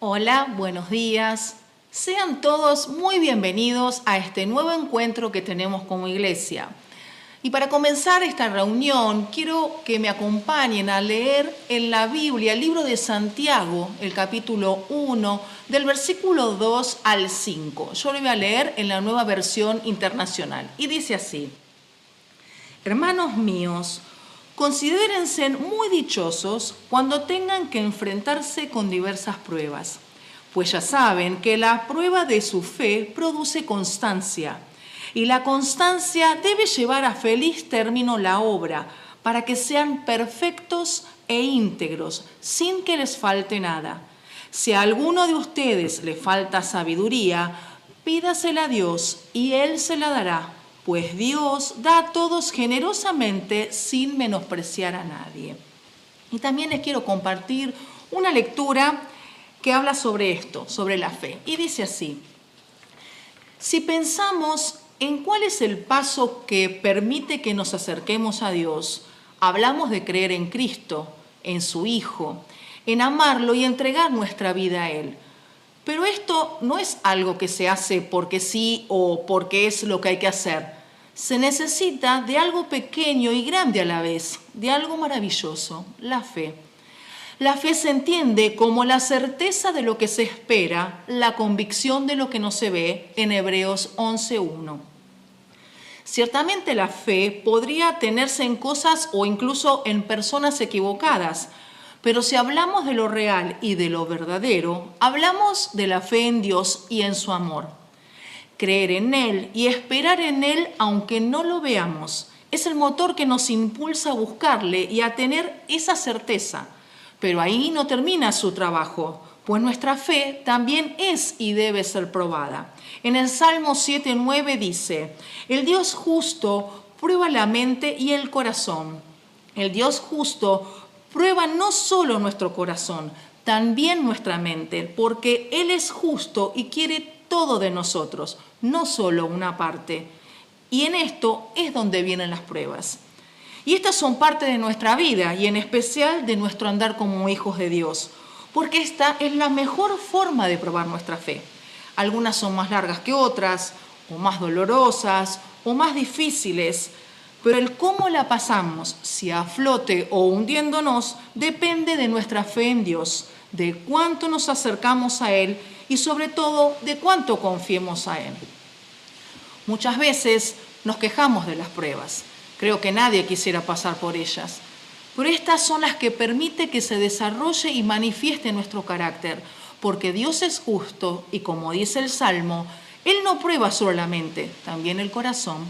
Hola, buenos días. Sean todos muy bienvenidos a este nuevo encuentro que tenemos como iglesia. Y para comenzar esta reunión, quiero que me acompañen a leer en la Biblia el libro de Santiago, el capítulo 1, del versículo 2 al 5. Yo lo voy a leer en la Nueva Versión Internacional. Y dice así: Hermanos míos, considérense muy dichosos cuando tengan que enfrentarse con diversas pruebas, pues ya saben que la prueba de su fe produce constancia, y la constancia debe llevar a feliz término la obra, para que sean perfectos e íntegros, sin que les falte nada. Si a alguno de ustedes le falta sabiduría, pídasela a Dios y Él se la dará, pues Dios da a todos generosamente sin menospreciar a nadie. Y también les quiero compartir una lectura que habla sobre esto, sobre la fe. Y dice así: si pensamos en cuál es el paso que permite que nos acerquemos a Dios, hablamos de creer en Cristo, en su Hijo, en amarlo y entregar nuestra vida a Él. Pero esto no es algo que se hace porque sí o porque es lo que hay que hacer. Se necesita de algo pequeño y grande a la vez, de algo maravilloso, la fe. La fe se entiende como la certeza de lo que se espera, la convicción de lo que no se ve, en Hebreos 11:1. Ciertamente la fe podría tenerse en cosas o incluso en personas equivocadas, pero si hablamos de lo real y de lo verdadero, hablamos de la fe en Dios y en su amor. Creer en Él y esperar en Él aunque no lo veamos es el motor que nos impulsa a buscarle y a tener esa certeza. Pero ahí no termina su trabajo, pues nuestra fe también es y debe ser probada. En el Salmo 7:9 dice: el Dios justo prueba la mente y el corazón. El Dios justo prueba no solo nuestro corazón, también nuestra mente, porque Él es justo y quiere todo de nosotros, no solo una parte. Y en esto es donde vienen las pruebas. Y estas son parte de nuestra vida y en especial de nuestro andar como hijos de Dios, porque esta es la mejor forma de probar nuestra fe. Algunas son más largas que otras, o más dolorosas, o más difíciles, pero el cómo la pasamos, si a flote o hundiéndonos, depende de nuestra fe en Dios, de cuánto nos acercamos a Él y sobre todo de cuánto confiemos a Él. Muchas veces nos quejamos de las pruebas. Creo que nadie quisiera pasar por ellas. Pero estas son las que permiten que se desarrolle y manifieste nuestro carácter, porque Dios es justo y, como dice el Salmo, Él no prueba solamente, también el corazón.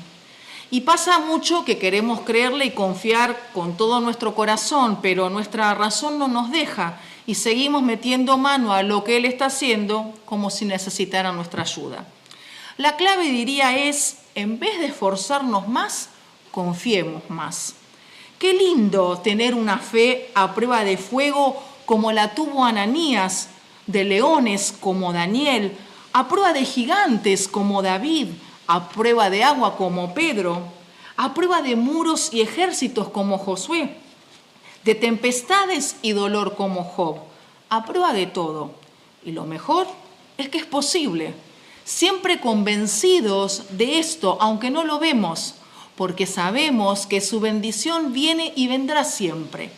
Y pasa mucho que queremos creerle y confiar con todo nuestro corazón, pero nuestra razón no nos deja y seguimos metiendo mano a lo que Él está haciendo como si necesitara nuestra ayuda. La clave, diría, es, en vez de esforzarnos más, confiemos más. Qué lindo tener una fe a prueba de fuego como la tuvo Ananías, de leones como Daniel, a prueba de gigantes como David, a prueba de agua como Pedro, a prueba de muros y ejércitos como Josué, de tempestades y dolor como Job, a prueba de todo. Y lo mejor es que es posible, siempre convencidos de esto, aunque no lo vemos, porque sabemos que su bendición viene y vendrá siempre.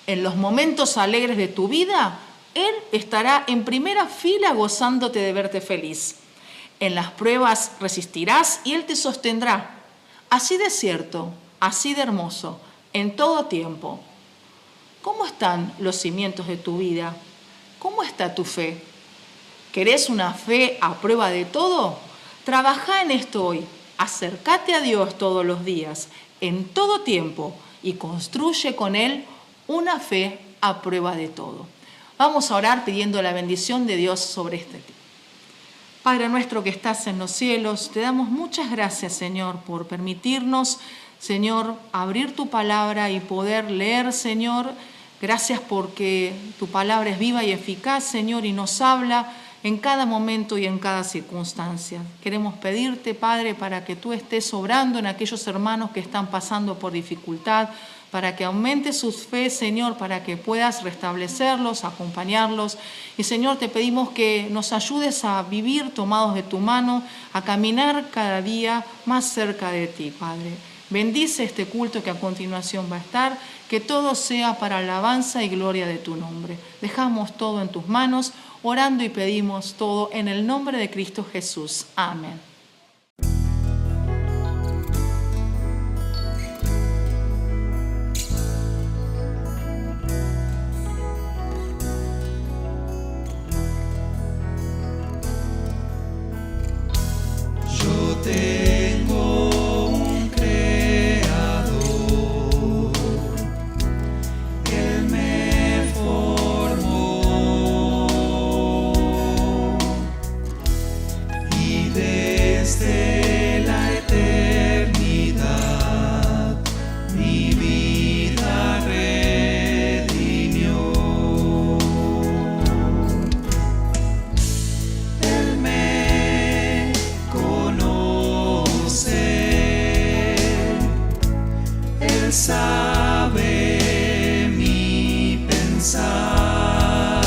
En los momentos alegres de tu vida, Él estará en primera fila gozándote de verte feliz. En las pruebas resistirás y Él te sostendrá. Así de cierto, así de hermoso, en todo tiempo. ¿Cómo están los cimientos de tu vida? ¿Cómo está tu fe? ¿Querés una fe a prueba de todo? Trabajá en esto hoy. Acércate a Dios todos los días, en todo tiempo, y construye con Él una fe a prueba de todo. Vamos a orar pidiendo la bendición de Dios sobre este tema. Padre nuestro que estás en los cielos, te damos muchas gracias, Señor, por permitirnos, Señor, abrir tu palabra y poder leer, Señor. Gracias porque tu palabra es viva y eficaz, Señor, y nos habla en cada momento y en cada circunstancia. Queremos pedirte, Padre, para que tú estés obrando en aquellos hermanos que están pasando por dificultad, para que aumente su fe, Señor, para que puedas restablecerlos, acompañarlos. Y, Señor, te pedimos que nos ayudes a vivir tomados de tu mano, a caminar cada día más cerca de ti, Padre. Bendice este culto que a continuación va a estar, que todo sea para alabanza y gloria de tu nombre. Dejamos todo en tus manos, orando y pedimos todo en el nombre de Cristo Jesús. Amén. Tengo un creador, Él me formó y desde la eternidad mi vida redimió. Él me Él sabe mi pensar,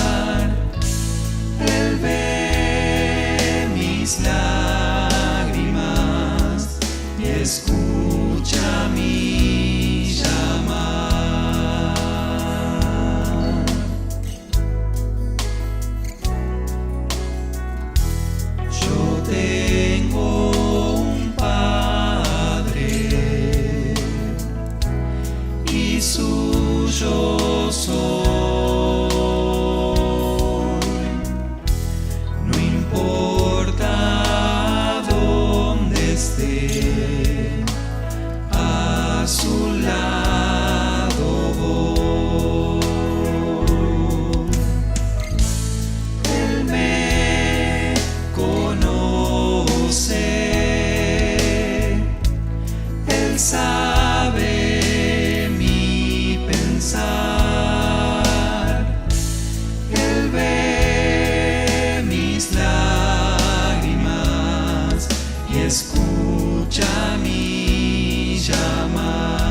Él ve mis lágrimas y escucha mi llamar. Yo tengo un Padre y suyo soy. No importa dónde esté, a su lado voy. Él me conoce, Él sabe mi pensar, Él ve mis lágrimas y escucha mi llamar.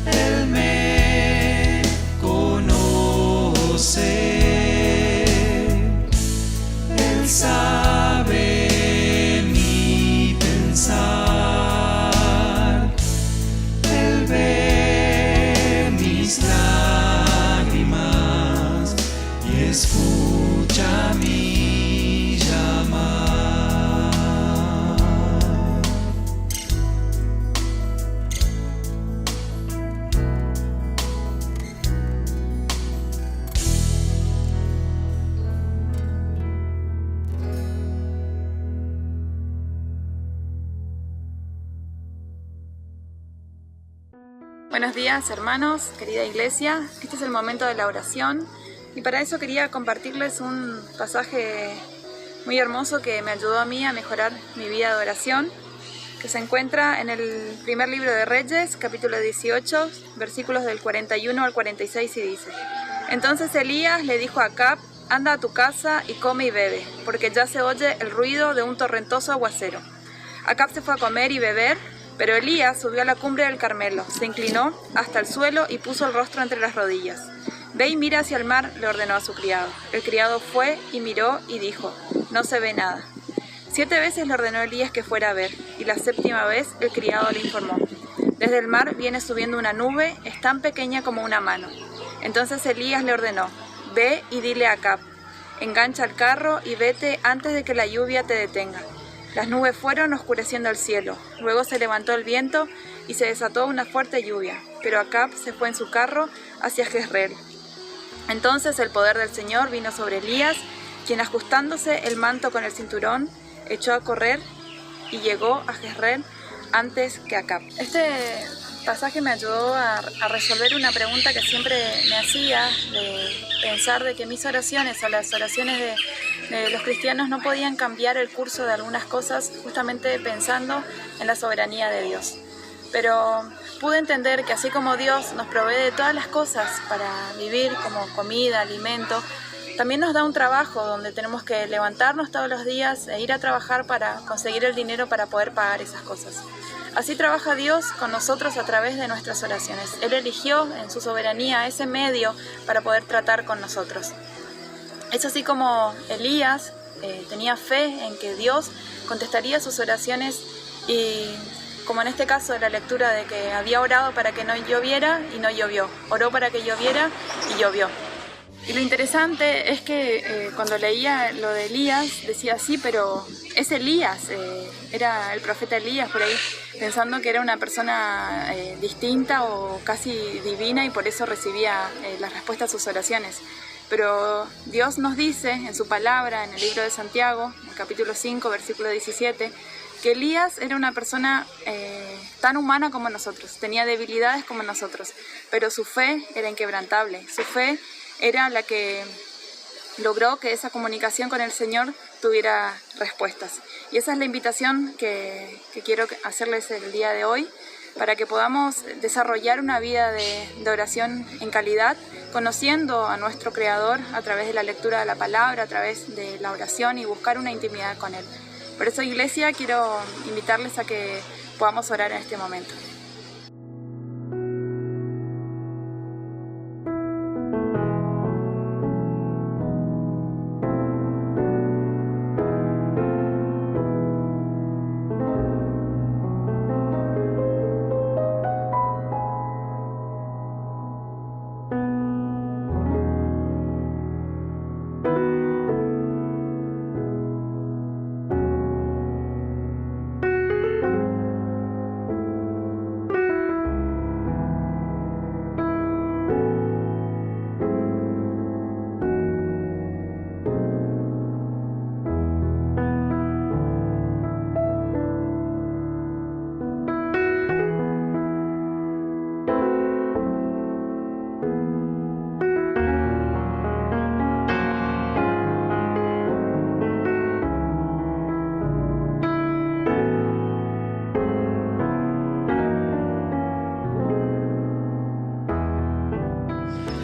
Él me conoce, Él sabe mi pensar, Él ve mis lágrimas y escucha mi llamar. Buenos días, hermanos, querida iglesia. Este es el momento de la oración y para eso quería compartirles un pasaje muy hermoso que me ayudó a mí a mejorar mi vida de oración, que se encuentra en el primer libro de Reyes, capítulo 18, versículos del 41 al 46 y dice: Entonces Elías le dijo a Acab: anda a tu casa y come y bebe, porque ya se oye el ruido de un torrentoso aguacero. Acab se fue a comer y beber, pero Elías subió a la cumbre del Carmelo, se inclinó hasta el suelo y puso el rostro entre las rodillas. Ve y mira hacia el mar, le ordenó a su criado. El criado fue y miró y dijo: no se ve nada. 7 veces le ordenó Elías que fuera a ver, y la 7ª vez el criado le informó: desde el mar viene subiendo una nube, es tan pequeña como una mano. Entonces Elías le ordenó: ve y dile a Acab: engancha el carro y vete antes de que la lluvia te detenga. Las nubes fueron oscureciendo el cielo, luego se levantó el viento y se desató una fuerte lluvia, pero Acab se fue en su carro hacia Jezreel. Entonces el poder del Señor vino sobre Elías, quien, ajustándose el manto con el cinturón, echó a correr y llegó a Jezreel antes que Acab. Este pasaje me ayudó a resolver una pregunta que siempre me hacía, de pensar de que mis oraciones o las oraciones de los cristianos no podían cambiar el curso de algunas cosas, justamente pensando en la soberanía de Dios. Pero pude entender que así como Dios nos provee de todas las cosas para vivir, como comida, alimento, también nos da un trabajo donde tenemos que levantarnos todos los días e ir a trabajar para conseguir el dinero para poder pagar esas cosas. Así trabaja Dios con nosotros a través de nuestras oraciones. Él eligió en su soberanía ese medio para poder tratar con nosotros. Es así como Elías tenía fe en que Dios contestaría sus oraciones, y como en este caso de la lectura de que había orado para que no lloviera y no llovió, oró para que lloviera y llovió. Y lo interesante es que cuando leía lo de Elías decía sí, pero es Elías, era el profeta Elías por ahí, pensando que era una persona distinta o casi divina y por eso recibía la respuesta a sus oraciones. Pero Dios nos dice en su palabra, en el libro de Santiago, en el capítulo 5, versículo 17, que Elías era una persona tan humana como nosotros, tenía debilidades como nosotros, pero su fe era inquebrantable, su fe era la que logró que esa comunicación con el Señor tuviera respuestas. Y esa es la invitación que quiero hacerles el día de hoy, para que podamos desarrollar una vida de oración en calidad, conociendo a nuestro Creador a través de la lectura de la palabra, a través de la oración y buscar una intimidad con Él. Por eso, Iglesia, quiero invitarles a que podamos orar en este momento.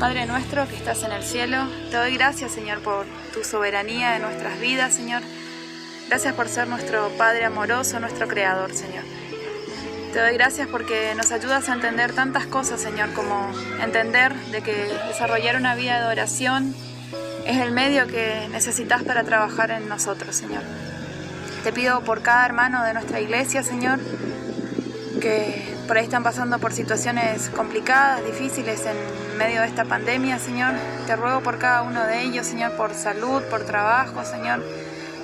Padre nuestro que estás en el cielo, te doy gracias, Señor, por tu soberanía en nuestras vidas, Señor. Gracias por ser nuestro Padre amoroso, nuestro Creador, Señor. Te doy gracias porque nos ayudas a entender tantas cosas, Señor, como entender de que desarrollar una vida de oración es el medio que necesitas para trabajar en nosotros, Señor. Te pido por cada hermano de nuestra iglesia, Señor, que por ahí están pasando por situaciones complicadas, difíciles en medio de esta pandemia, Señor. Te ruego por cada uno de ellos, Señor, por salud, por trabajo, Señor,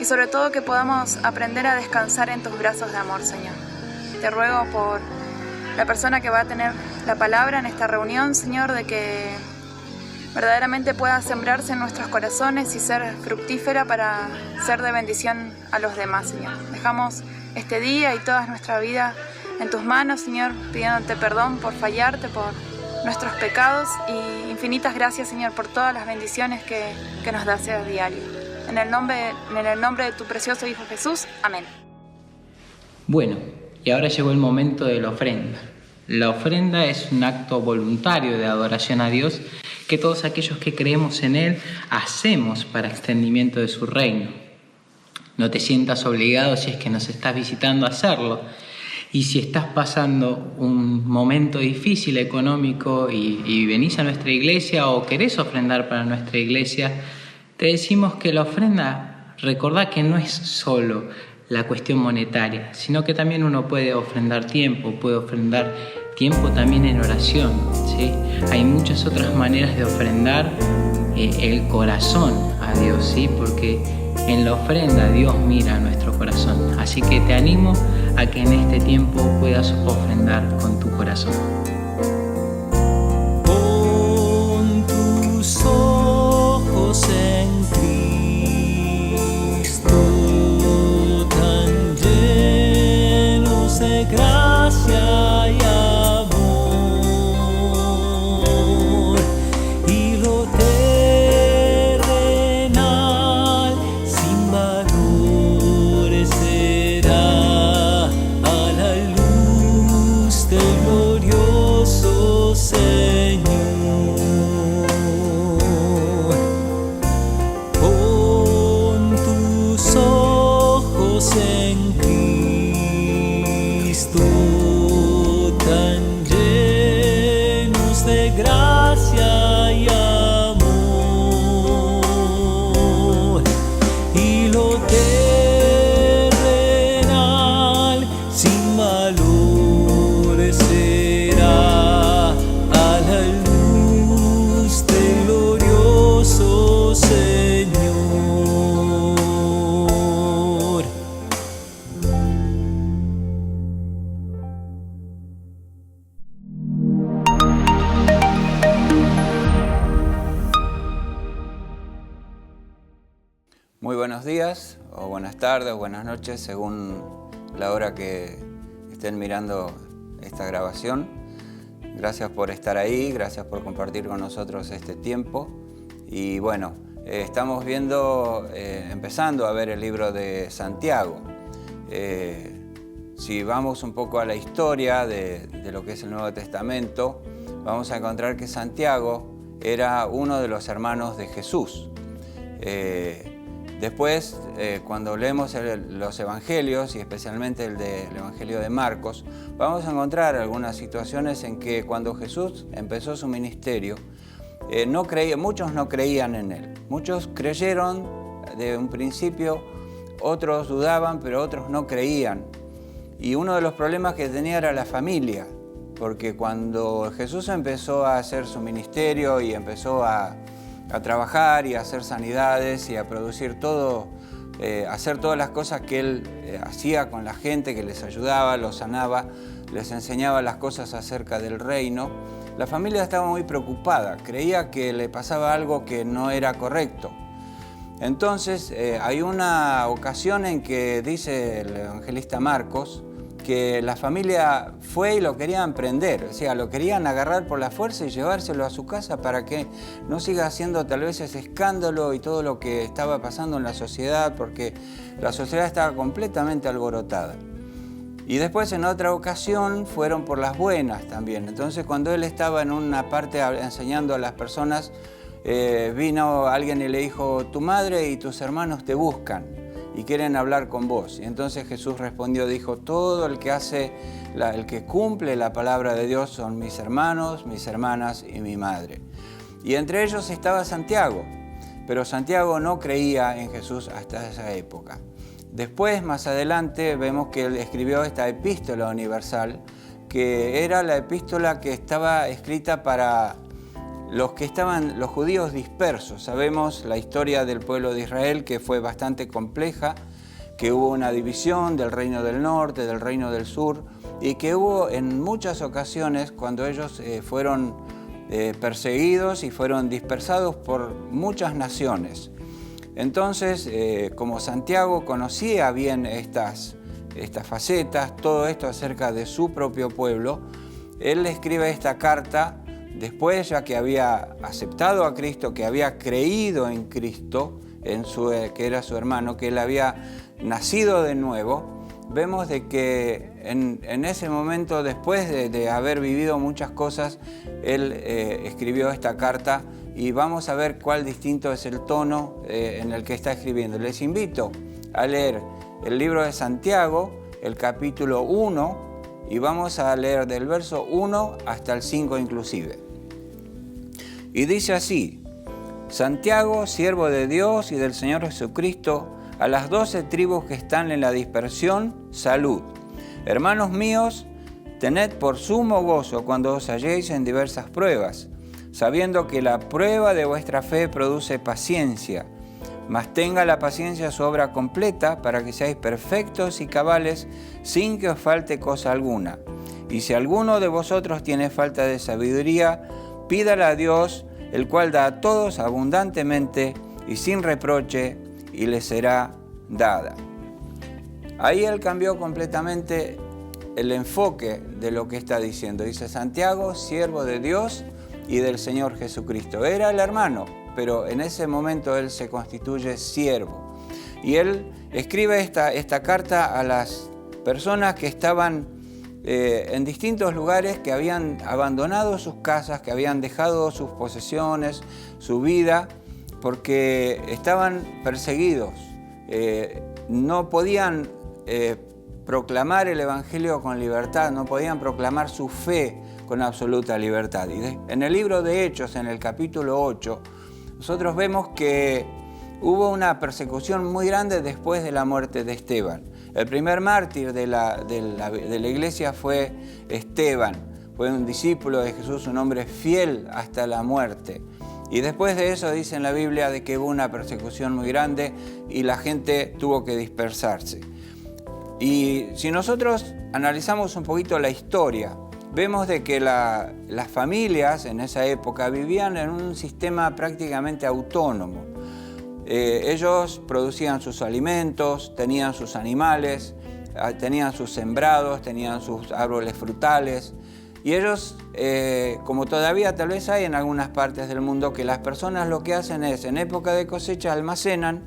y sobre todo que podamos aprender a descansar en tus brazos de amor, Señor. Te ruego por la persona que va a tener la palabra en esta reunión, Señor, de que verdaderamente pueda sembrarse en nuestros corazones y ser fructífera para ser de bendición a los demás, Señor. Dejamos este día y toda nuestra vida en tus manos, Señor, pidiéndote perdón por fallarte, por nuestros pecados, y infinitas gracias, Señor, por todas las bendiciones que nos das a diario. En el nombre de tu precioso Hijo Jesús. Amén. Bueno, y ahora llegó el momento de la ofrenda. La ofrenda es un acto voluntario de adoración a Dios que todos aquellos que creemos en Él hacemos para extendimiento de su reino. No te sientas obligado si es que nos estás visitando a hacerlo. Y si estás pasando un momento difícil económico y venís a nuestra iglesia o querés ofrendar para nuestra iglesia, te decimos que la ofrenda, recordá que no es solo la cuestión monetaria, sino que también uno puede ofrendar tiempo también en oración, ¿sí? Hay muchas otras maneras de ofrendar el corazón a Dios, ¿sí? Porque en la ofrenda Dios mira nuestro corazón. Así que te animo a que en este tiempo puedas ofrendar con tu corazón. Pon tus ojos en Cristo, tan llenos de gracia y amor, y lo terrenal sin valor será a la luz del glorioso de gracia y amor, y lo terrenal sin valor será a la luz del glorioso Señor. Muy buenos días, o buenas tardes, o buenas noches, según la hora que estén mirando esta grabación. Gracias por estar ahí, gracias por compartir con nosotros este tiempo. Y bueno, estamos empezando a ver el libro de Santiago. Si vamos un poco a la historia de lo que es el Nuevo Testamento, vamos a encontrar que Santiago era uno de los hermanos de Jesús. Después, cuando leemos los evangelios, y especialmente el Evangelio de Marcos, vamos a encontrar algunas situaciones en que cuando Jesús empezó su ministerio, muchos no creían en él. Muchos creyeron de un principio, otros dudaban, pero otros no creían. Y uno de los problemas que tenía era la familia, porque cuando Jesús empezó a hacer su ministerio y empezó a trabajar y a hacer sanidades y a producir hacer todas las cosas que él hacía con la gente, que les ayudaba, los sanaba, les enseñaba las cosas acerca del reino, la familia estaba muy preocupada, creía que le pasaba algo que no era correcto. Entonces hay una ocasión en que dice el evangelista Marcos que la familia fue y lo querían prender, o sea, lo querían agarrar por la fuerza y llevárselo a su casa para que no siga haciendo tal vez ese escándalo y todo lo que estaba pasando en la sociedad, porque la sociedad estaba completamente alborotada. Y después en otra ocasión fueron por las buenas también. Entonces cuando él estaba en una parte enseñando a las personas, vino alguien y le dijo: tu madre y tus hermanos te buscan y quieren hablar con vos. Y entonces Jesús respondió, dijo: todo el que cumple la palabra de Dios son mis hermanos, mis hermanas y mi madre. Y entre ellos estaba Santiago, pero Santiago no creía en Jesús hasta esa época. Después, más adelante, vemos que él escribió esta epístola universal, que era la epístola que estaba escrita para los judíos dispersos. Sabemos la historia del pueblo de Israel, que fue bastante compleja, que hubo una división del reino del norte, del reino del sur, y que hubo en muchas ocasiones cuando ellos fueron perseguidos y fueron dispersados por muchas naciones. Entonces, como Santiago conocía bien estas facetas, todo esto acerca de su propio pueblo, él le escribe esta carta. Después, ya que había aceptado a Cristo, que había creído en Cristo, que era su hermano, que él había nacido de nuevo, vemos de que en ese momento, después de haber vivido muchas cosas, él escribió esta carta, y vamos a ver cuál distinto es el tono en el que está escribiendo. Les invito a leer el libro de Santiago, el capítulo 1, y vamos a leer del verso 1 hasta el 5 inclusive. Y dice así: Santiago, siervo de Dios y del Señor Jesucristo, a las 12 tribus que están en la dispersión, salud. Hermanos míos, tened por sumo gozo cuando os halléis en diversas pruebas, sabiendo que la prueba de vuestra fe produce paciencia, mas tenga la paciencia su obra completa, para que seáis perfectos y cabales, sin que os falte cosa alguna. Y si alguno de vosotros tiene falta de sabiduría, pídala a Dios, el cual da a todos abundantemente y sin reproche, y le será dada. Ahí él cambió completamente el enfoque de lo que está diciendo. Dice: Santiago, siervo de Dios y del Señor Jesucristo. Era el hermano, pero en ese momento él se constituye siervo. Y él escribe esta carta a las personas que estaban en distintos lugares, que habían abandonado sus casas, que habían dejado sus posesiones, su vida, porque estaban perseguidos. No podían proclamar el Evangelio con libertad, no podían proclamar su fe con absoluta libertad. Y en el libro de Hechos, en el capítulo 8, nosotros vemos que hubo una persecución muy grande después de la muerte de Esteban. El primer mártir de la iglesia fue Esteban. Fue un discípulo de Jesús, un hombre fiel hasta la muerte. Y después de eso dice en la Biblia de que hubo una persecución muy grande y la gente tuvo que dispersarse. Y si nosotros analizamos un poquito la historia, vemos de que las familias en esa época vivían en un sistema prácticamente autónomo. Ellos producían sus alimentos, tenían sus animales, tenían sus sembrados, tenían sus árboles frutales. Y ellos, como todavía tal vez hay en algunas partes del mundo, que las personas lo que hacen es, en época de cosecha almacenan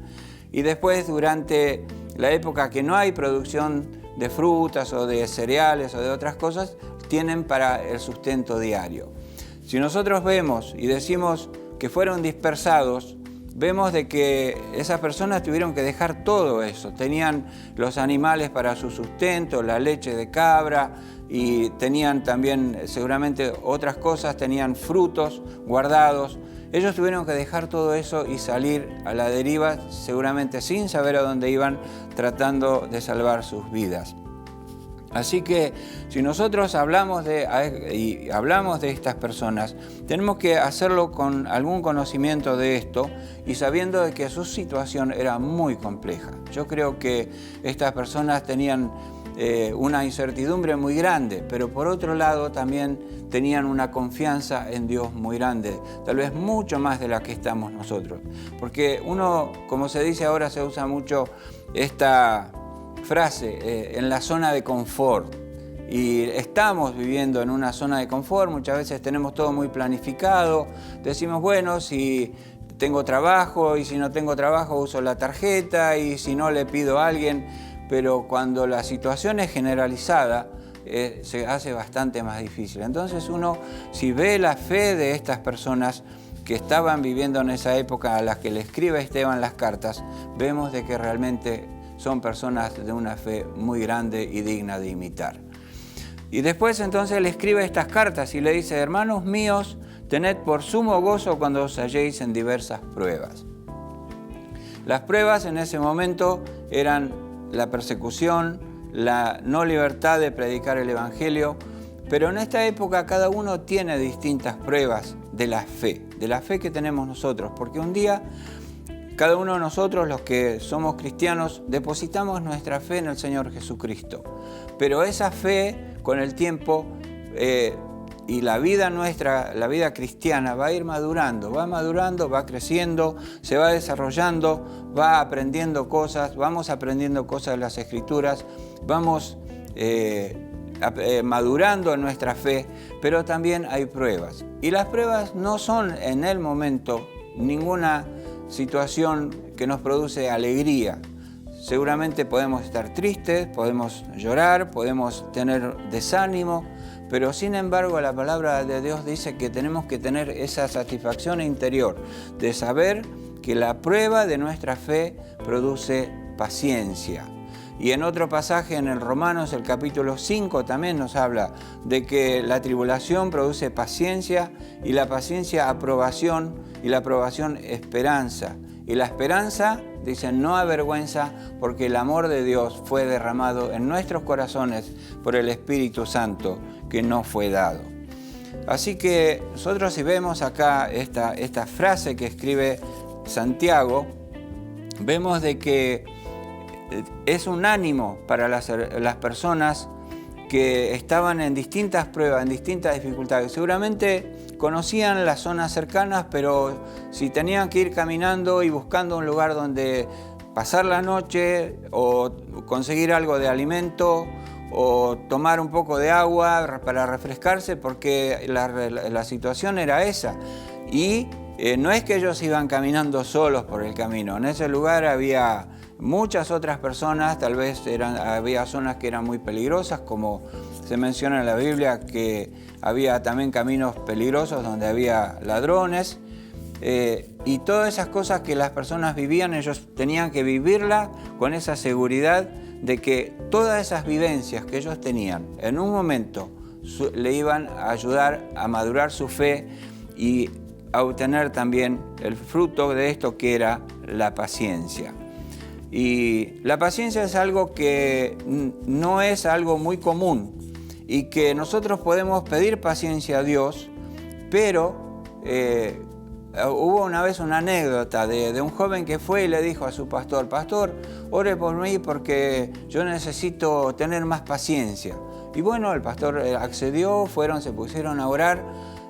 y después durante la época que no hay producción de frutas o de cereales o de otras cosas, tienen para el sustento diario. Si nosotros vemos y decimos que fueron dispersados, vemos de que esas personas tuvieron que dejar todo eso. Tenían los animales para su sustento, la leche de cabra, y tenían también seguramente otras cosas, tenían frutos guardados. Ellos tuvieron que dejar todo eso y salir a la deriva, seguramente sin saber a dónde iban, tratando de salvar sus vidas. Así que si nosotros hablamos de estas personas, tenemos que hacerlo con algún conocimiento de esto y sabiendo de que su situación era muy compleja. Yo creo que estas personas tenían una incertidumbre muy grande, pero por otro lado también tenían una confianza en Dios muy grande, tal vez mucho más de la que estamos nosotros. Porque uno, como se dice ahora, se usa mucho esta frase, en la zona de confort. Y estamos viviendo en una zona de confort, muchas veces tenemos todo muy planificado, decimos, bueno, si tengo trabajo y si no tengo trabajo uso la tarjeta y si no le pido a alguien, pero cuando la situación es generalizada, se hace bastante más difícil. Entonces uno, si ve la fe de estas personas que estaban viviendo en esa época a las que le escribe Esteban las cartas, vemos de que realmente son personas de una fe muy grande y digna de imitar. Y después entonces le escribe estas cartas y le dice, hermanos míos, tened por sumo gozo cuando os halléis en diversas pruebas. Las pruebas en ese momento eran la persecución, la no libertad de predicar el Evangelio, pero en esta época cada uno tiene distintas pruebas de la fe que tenemos nosotros, porque un día cada uno de nosotros, los que somos cristianos, depositamos nuestra fe en el Señor Jesucristo. Pero esa fe, con el tiempo, y la vida nuestra, la vida cristiana, va a ir madurando, va creciendo, se va desarrollando, va aprendiendo cosas, vamos aprendiendo cosas de las Escrituras, vamos madurando en nuestra fe, pero también hay pruebas. Y las pruebas no son en el momento ninguna situación que nos produce alegría. Seguramente podemos estar tristes, podemos llorar, podemos tener desánimo, pero sin embargo la palabra de Dios dice que tenemos que tener esa satisfacción interior de saber que la prueba de nuestra fe produce paciencia. Y en otro pasaje en el Romanos, el capítulo 5, también nos habla de que la tribulación produce paciencia y la paciencia aprobación y la aprobación esperanza. Y la esperanza, dice, no avergüenza porque el amor de Dios fue derramado en nuestros corazones por el Espíritu Santo que nos fue dado. Así que nosotros si vemos acá esta frase que escribe Santiago, vemos de que es un ánimo para las personas que estaban en distintas pruebas, en distintas dificultades. Seguramente conocían las zonas cercanas, pero si tenían que ir caminando y buscando un lugar donde pasar la noche o conseguir algo de alimento o tomar un poco de agua para refrescarse, porque la situación era esa. Y no es que ellos iban caminando solos por el camino. En ese lugar había muchas otras personas, tal vez había zonas que eran muy peligrosas, como se menciona en la Biblia que había también caminos peligrosos donde había ladrones, y todas esas cosas que las personas vivían, ellos tenían que vivirla con esa seguridad de que todas esas vivencias que ellos tenían en un momento le iban a ayudar a madurar su fe y a obtener también el fruto de esto que era la paciencia. Y la paciencia es algo que no es algo muy común y que nosotros podemos pedir paciencia a Dios, pero hubo una vez una anécdota de un joven que fue y le dijo a su pastor: pastor, ore por mí porque yo necesito tener más paciencia. Y bueno, el pastor accedió, se pusieron a orar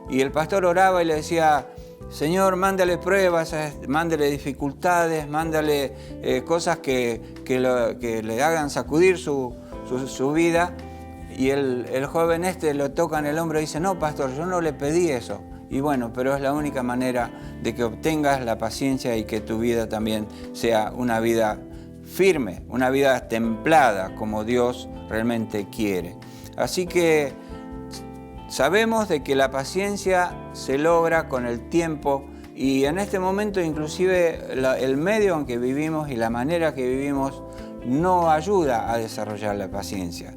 y el pastor oraba y le decía: Señor, mándale pruebas, mándale dificultades, mándale cosas que le hagan sacudir su vida. Y el joven lo toca en el hombro y dice: no, pastor, yo no le pedí eso. Y bueno, pero es la única manera de que obtengas la paciencia y que tu vida también sea una vida firme, una vida templada como Dios realmente quiere. Así que sabemos de que la paciencia se logra con el tiempo y en este momento inclusive el medio en que vivimos y la manera que vivimos no ayuda a desarrollar la paciencia.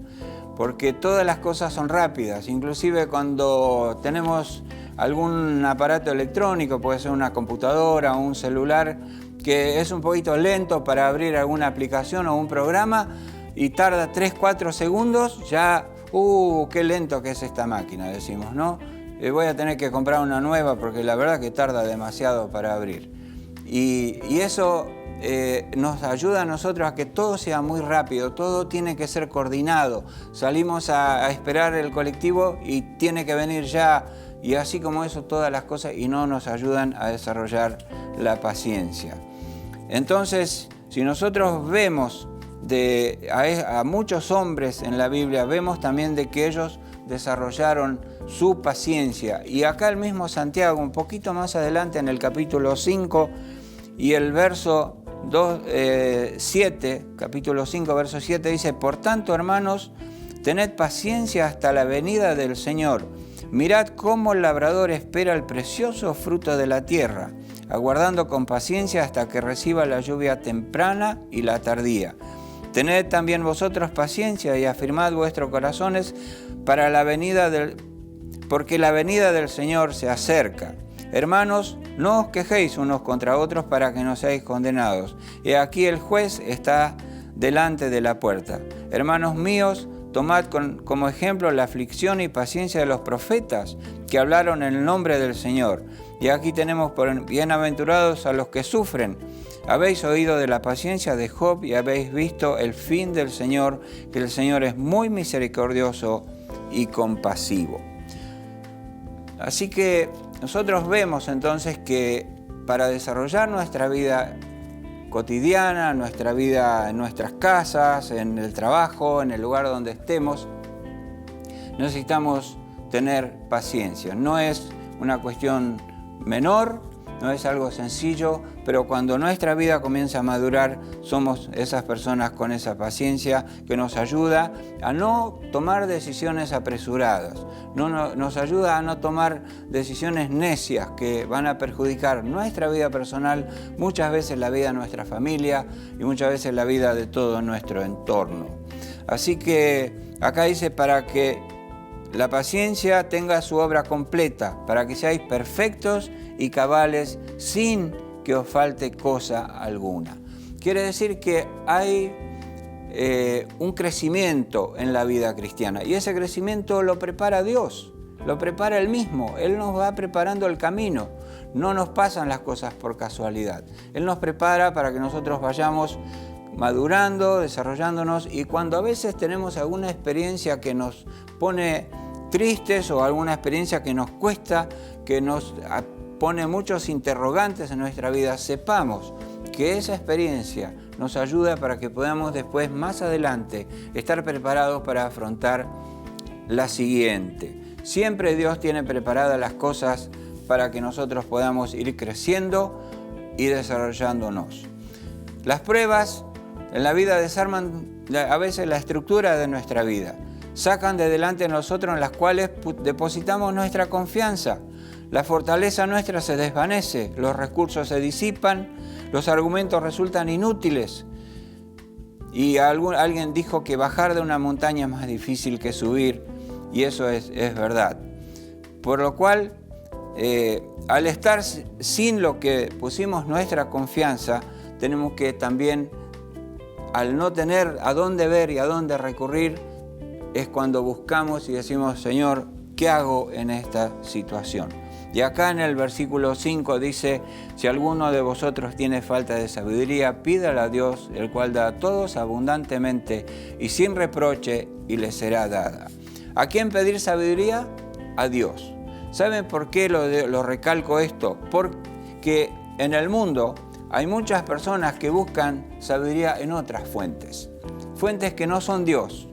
Porque todas las cosas son rápidas, inclusive cuando tenemos algún aparato electrónico, puede ser una computadora o un celular, que es un poquito lento para abrir alguna aplicación o un programa y tarda 3-4 segundos, ya, qué lento que es esta máquina, decimos, ¿no? Voy a tener que comprar una nueva porque la verdad que tarda demasiado para abrir. Y eso nos ayuda a nosotros a que todo sea muy rápido, todo tiene que ser coordinado. Salimos a esperar el colectivo y tiene que venir ya, y así como eso todas las cosas, y no nos ayudan a desarrollar la paciencia. Entonces, si nosotros vemos a muchos hombres en la Biblia, vemos también de que ellos desarrollaron su paciencia. Y acá el mismo Santiago, un poquito más adelante en el capítulo 5 y el verso 7, capítulo 5, verso 7, dice: por tanto, hermanos, tened paciencia hasta la venida del Señor. Mirad cómo el labrador espera el precioso fruto de la tierra, aguardando con paciencia hasta que reciba la lluvia temprana y la tardía. Tened también vosotros paciencia y afirmad vuestros corazones porque la venida del Señor se acerca. Hermanos, no os quejéis unos contra otros para que no seáis condenados. He aquí el juez está delante de la puerta. Hermanos míos, tomad como ejemplo la aflicción y paciencia de los profetas que hablaron en el nombre del Señor. Y aquí tenemos por bienaventurados a los que sufren. Habéis oído de la paciencia de Job y habéis visto el fin del Señor, que el Señor es muy misericordioso y compasivo. Así que nosotros vemos entonces que para desarrollar nuestra vida cotidiana, nuestra vida en nuestras casas, en el trabajo, en el lugar donde estemos, necesitamos tener paciencia. No es una cuestión menor, no es algo sencillo, pero cuando nuestra vida comienza a madurar, somos esas personas con esa paciencia que nos ayuda a no tomar decisiones apresuradas, nos ayuda a no tomar decisiones necias que van a perjudicar nuestra vida personal, muchas veces la vida de nuestra familia y muchas veces la vida de todo nuestro entorno. Así que acá dice: para que la paciencia tenga su obra completa, para que seáis perfectos y cabales sin que os falte cosa alguna. Quiere decir que hay un crecimiento en la vida cristiana y ese crecimiento lo prepara Dios, lo prepara Él mismo. Él nos va preparando el camino, no nos pasan las cosas por casualidad. Él nos prepara para que nosotros vayamos madurando, desarrollándonos, y cuando a veces tenemos alguna experiencia que nos pone tristes o alguna experiencia que nos cuesta, que nos pone muchos interrogantes en nuestra vida, sepamos que esa experiencia nos ayuda para que podamos después, más adelante, estar preparados para afrontar la siguiente. Siempre Dios tiene preparadas las cosas para que nosotros podamos ir creciendo y desarrollándonos. Las pruebas en la vida desarman a veces la estructura de nuestra vida. Sacan de delante de nosotros en las cuales depositamos nuestra confianza. La fortaleza nuestra se desvanece, los recursos se disipan, los argumentos resultan inútiles. Y alguien dijo que bajar de una montaña es más difícil que subir. y eso es verdad. Por lo cual, al estar sin lo que pusimos nuestra confianza, tenemos que también, al no tener a dónde ver y a dónde recurrir, es cuando buscamos y decimos, Señor, ¿qué hago en esta situación? Y acá en el versículo 5 dice, si alguno de vosotros tiene falta de sabiduría, pídala a Dios, el cual da a todos abundantemente y sin reproche, y le será dada. ¿A quién pedir sabiduría? A Dios. ¿Saben por qué lo recalco esto? Porque en el mundo hay muchas personas que buscan sabiduría en otras fuentes. Fuentes que no son Dios.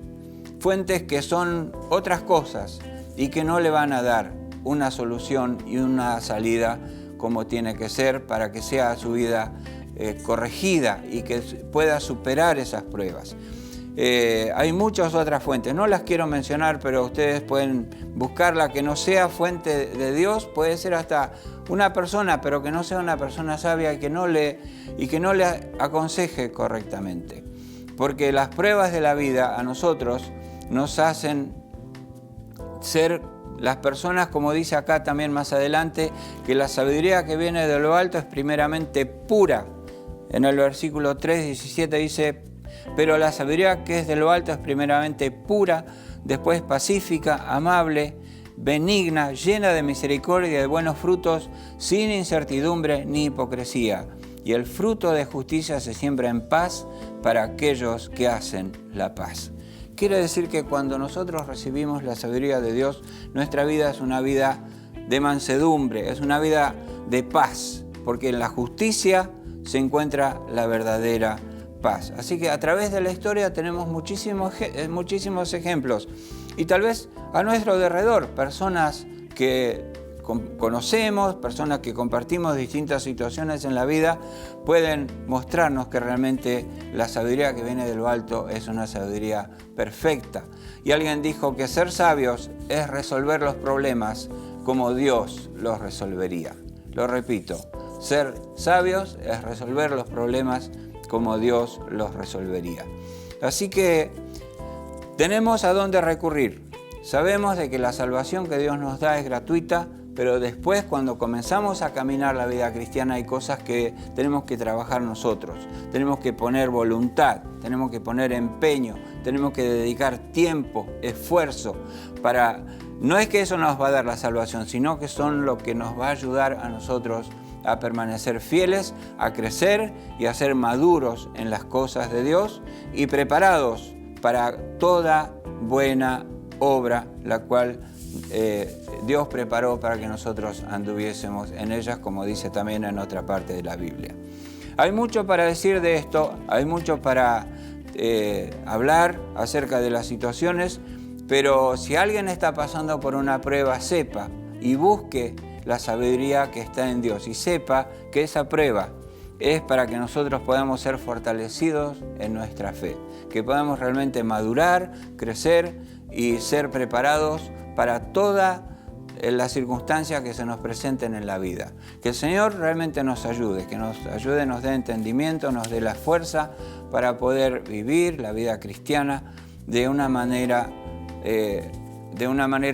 Fuentes que son otras cosas y que no le van a dar una solución y una salida como tiene que ser para que sea su vida corregida y que pueda superar esas pruebas. Hay muchas otras fuentes, no las quiero mencionar, pero ustedes pueden buscarla que no sea fuente de Dios, puede ser hasta una persona, pero que no sea una persona sabia y que no le aconseje correctamente. Porque las pruebas de la vida a nosotros nos hacen ser las personas, como dice acá también más adelante, que la sabiduría que viene de lo alto es primeramente pura. En el versículo 3:17 dice, pero la sabiduría que es de lo alto es primeramente pura, después pacífica, amable, benigna, llena de misericordia y de buenos frutos, sin incertidumbre ni hipocresía. Y el fruto de justicia se siembra en paz para aquellos que hacen la paz. Quiere decir que cuando nosotros recibimos la sabiduría de Dios, nuestra vida es una vida de mansedumbre, es una vida de paz, porque en la justicia se encuentra la verdadera paz. Así que a través de la historia tenemos muchísimos ejemplos. Y tal vez a nuestro alrededor, personas que conocemos, personas que compartimos distintas situaciones en la vida, pueden mostrarnos que realmente la sabiduría que viene de lo alto es una sabiduría perfecta. Y alguien dijo que ser sabios es resolver los problemas como Dios los resolvería. Lo repito, ser sabios es resolver los problemas como Dios los resolvería. Así que tenemos a dónde recurrir. Sabemos de que la salvación que Dios nos da es gratuita, pero después, cuando comenzamos a caminar la vida cristiana, hay cosas que tenemos que trabajar nosotros. Tenemos que poner voluntad, tenemos que poner empeño, tenemos que dedicar tiempo, esfuerzo para... No es que eso nos va a dar la salvación, sino que son lo que nos va a ayudar a nosotros a permanecer fieles, a crecer y a ser maduros en las cosas de Dios y preparados para toda buena obra, la cual Dios preparó para que nosotros anduviésemos en ellas, como dice también en otra parte de la Biblia. Hay mucho para decir de esto, hay mucho para hablar acerca de las situaciones, pero si alguien está pasando por una prueba, sepa y busque la sabiduría que está en Dios y sepa que esa prueba es para que nosotros podamos ser fortalecidos en nuestra fe, que podamos realmente madurar, crecer y ser preparados para todas las circunstancias que se nos presenten en la vida. Que el Señor realmente nos ayude, nos dé entendimiento, nos dé la fuerza para poder vivir la vida cristiana de una manera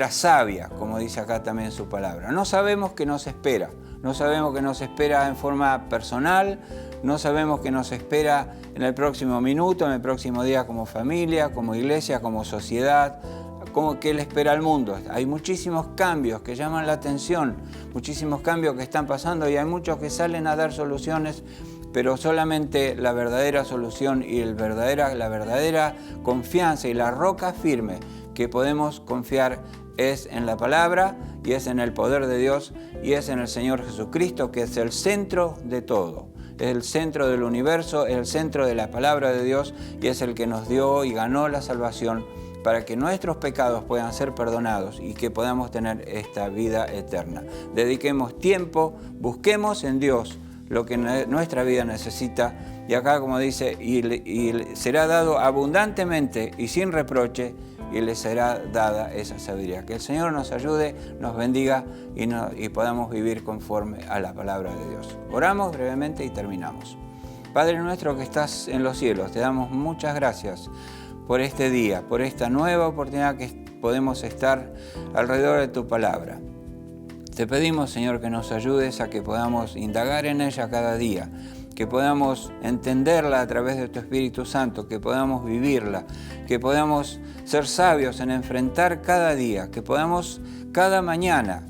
sabia, como dice acá también su palabra. No sabemos qué nos espera, no sabemos qué nos espera en forma personal, no sabemos qué nos espera en el próximo minuto, en el próximo día como familia, como iglesia, como sociedad, qué le espera al mundo. Hay muchísimos cambios que llaman la atención, muchísimos cambios que están pasando y hay muchos que salen a dar soluciones, pero solamente la verdadera solución y la verdadera confianza y la roca firme que podemos confiar es en la palabra y es en el poder de Dios y es en el Señor Jesucristo, que es el centro de todo. Es el centro del universo, es el centro de la palabra de Dios y es el que nos dio y ganó la salvación para que nuestros pecados puedan ser perdonados y que podamos tener esta vida eterna. Dediquemos tiempo, busquemos en Dios lo que nuestra vida necesita. Y acá, como dice, y será dado abundantemente y sin reproche, y le será dada esa sabiduría. Que el Señor nos ayude, nos bendiga y podamos vivir conforme a la palabra de Dios. Oramos brevemente y terminamos. Padre nuestro que estás en los cielos, te damos muchas gracias por este día, por esta nueva oportunidad que podemos estar alrededor de tu palabra. Te pedimos, Señor, que nos ayudes a que podamos indagar en ella cada día, que podamos entenderla a través de tu Espíritu Santo, que podamos vivirla, que podamos ser sabios en enfrentar cada día, que podamos cada mañana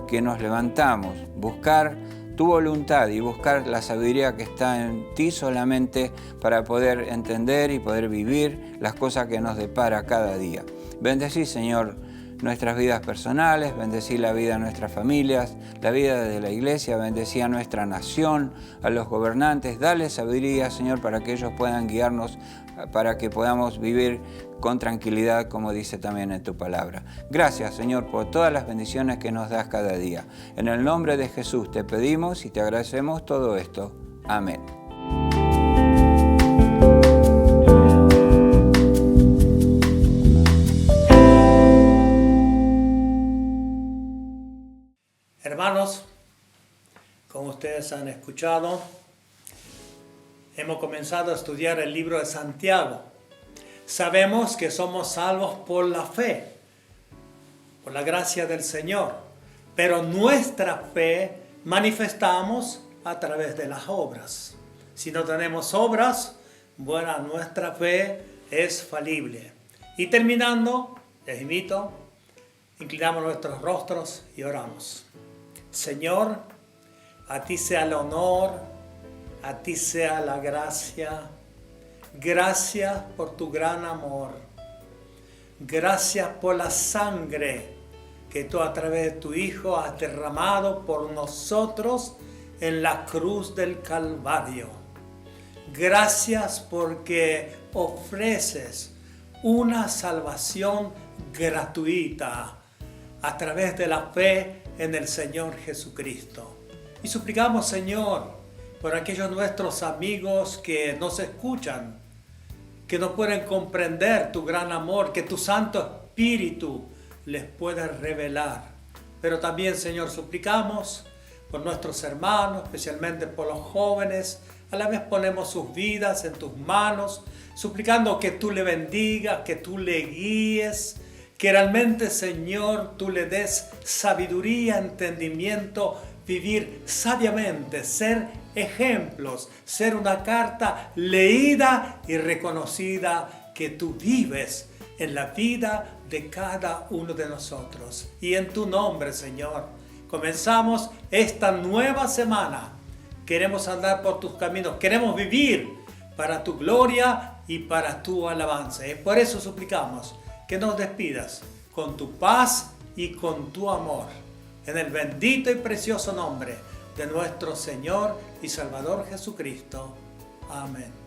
que nos levantamos buscar tu voluntad y buscar la sabiduría que está en ti solamente para poder entender y poder vivir las cosas que nos depara cada día. Bendecí, Señor, nuestras vidas personales, bendecí la vida de nuestras familias, la vida de la iglesia, bendecí a nuestra nación, a los gobernantes. Dale sabiduría, Señor, para que ellos puedan guiarnos, para que podamos vivir con tranquilidad, como dice también en tu palabra. Gracias, Señor, por todas las bendiciones que nos das cada día. En el nombre de Jesús te pedimos y te agradecemos todo esto. Amén. Hermanos, como ustedes han escuchado, hemos comenzado a estudiar el libro de Santiago. Sabemos que somos salvos por la fe, por la gracia del Señor, pero nuestra fe manifestamos a través de las obras. Si no tenemos obras, bueno, nuestra fe es falible. Y terminando, les invito, inclinamos nuestros rostros y oramos. Señor, a ti sea el honor, a ti sea la gracia. Gracias por tu gran amor. Gracias por la sangre que tú a través de tu Hijo has derramado por nosotros en la cruz del Calvario. Gracias porque ofreces una salvación gratuita a través de la fe en el Señor Jesucristo. Y suplicamos, Señor, por aquellos nuestros amigos que nos escuchan, que no pueden comprender tu gran amor, que tu Santo Espíritu les pueda revelar. Pero también, Señor, suplicamos por nuestros hermanos, especialmente por los jóvenes. A la vez ponemos sus vidas en tus manos, suplicando que tú le bendigas, que tú le guíes, que realmente, Señor, tú le des sabiduría, entendimiento, vivir sabiamente, ser ejemplos, ser una carta leída y reconocida que tú vives en la vida de cada uno de nosotros. Y en tu nombre, Señor, comenzamos esta nueva semana. Queremos andar por tus caminos, queremos vivir para tu gloria y para tu alabanza. Y por eso suplicamos que nos despidas con tu paz y con tu amor. En el bendito y precioso nombre de nuestro Señor y Salvador Jesucristo. Amén.